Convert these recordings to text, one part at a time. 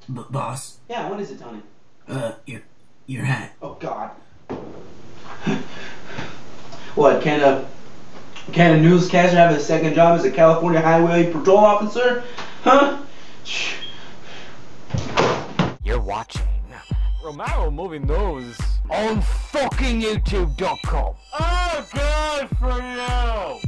Boss. Yeah, what is it, Tony? Your hat. Oh, God. What, can a newscaster have a second job as a California Highway Patrol officer? Huh? You're watching RomeroMovieNews on fucking YouTube.com. Oh, good for you!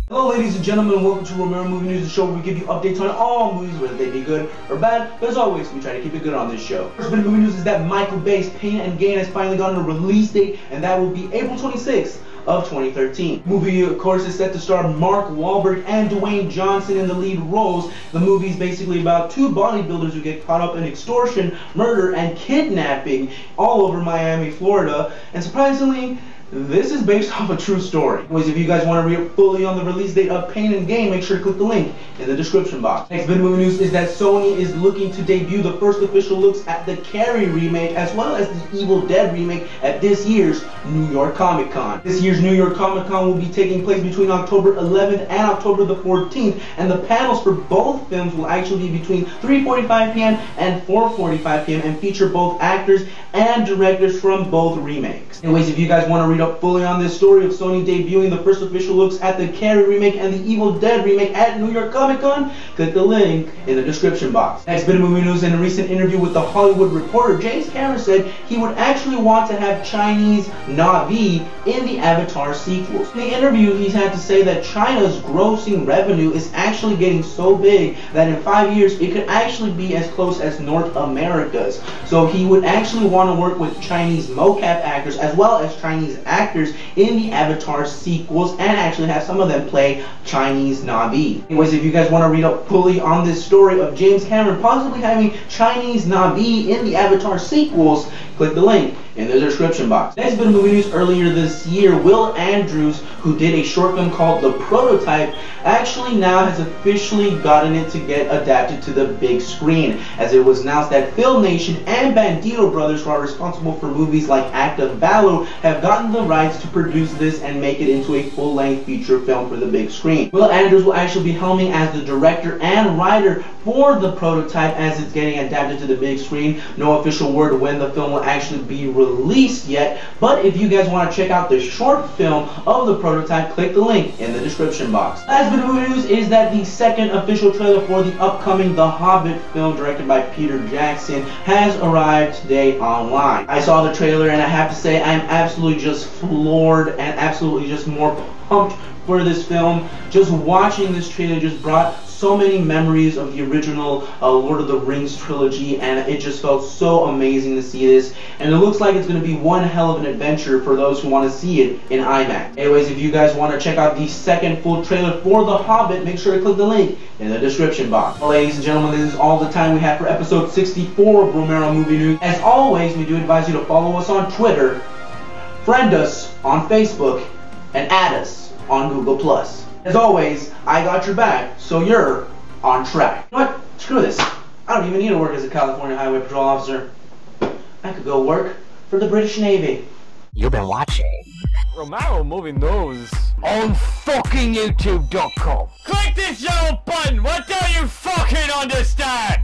Hello ladies and gentlemen, welcome to Romero Movie News, the show where we give you updates on all movies, whether they be good or bad, but as always, we try to keep it good on this show. First bit of movie news is that Michael Bay's Pain and Gain has finally gotten a release date, and that will be April 26th of 2013. The movie, of course, is set to star Mark Wahlberg and Dwayne Johnson in the lead roles. The movie is basically about two bodybuilders who get caught up in extortion, murder, and kidnapping all over Miami, Florida, and surprisingly, this is based off a true story. Anyways, if you guys want to read fully on the release date of Pain and Gain, make sure to click the link in the description box. Next bit of movie news is that Sony is looking to debut the first official looks at the Carrie remake as well as the Evil Dead remake at this year's New York Comic Con. This year's New York Comic Con will be taking place between October 11th and October the 14th, and the panels for both films will actually be between 3:45 p.m. and 4:45 p.m. and feature both actors and directors from both remakes. Anyways, if you guys want to read up fully on this story of Sony debuting the first official looks at the Carrie remake and the Evil Dead remake at New York Comic Con, click the link in the description box. Next bit of movie news: in a recent interview with The Hollywood Reporter, James Cameron said he would actually want to have Chinese Na'vi in the Avatar sequels. In the interview, he had to say that China's grossing revenue is actually getting so big that in 5 years it could actually be as close as North America's. So he would actually want to work with Chinese mocap actors as well as Chinese actors in the Avatar sequels and actually have some of them play Chinese Na'vi. Anyways, if you guys want to read up fully on this story of James Cameron possibly having Chinese Na'vi in the Avatar sequels, click the link in the description box. Next bit of movie news: earlier this year, Will Andrews, who did a short film called The Prototype, actually now has officially gotten it to get adapted to the big screen, as it was announced that FilmNation and Bandito brothers, who are responsible for movies like Act of Valor, have gotten the rights to produce this and make it into a full-length feature film for the big screen. Will Andrews will actually be helming as the director and writer for The Prototype as it's getting adapted to the big screen. No official word when the film will actually be released yet, but if you guys want to check out the short film of The Prototype, click the link in the description box. Last bit of movie news is that the second official trailer for the upcoming The Hobbit film, directed by Peter Jackson, has arrived today online. I saw the trailer and I have to say I'm absolutely just floored and absolutely just more pumped for this film. Just watching this trailer just brought so many memories of the original Lord of the Rings trilogy, and it just felt so amazing to see this, and it looks like it's going to be one hell of an adventure for those who want to see it in IMAX. Anyways, if you guys want to check out the second full trailer for The Hobbit, make sure to click the link in the description box. Well, ladies and gentlemen, this is all the time we have for episode 64 of Romero Movie News. As always, we do advise you to follow us on Twitter, friend us on Facebook, and add us on Google+. As always, I got your back, so you're on track. You know what? Screw this. I don't even need to work as a California Highway Patrol officer. I could go work for the British Navy. You've been watching RomeroMovieNews on fucking YouTube.com. Click this yellow button! What don't you fucking understand?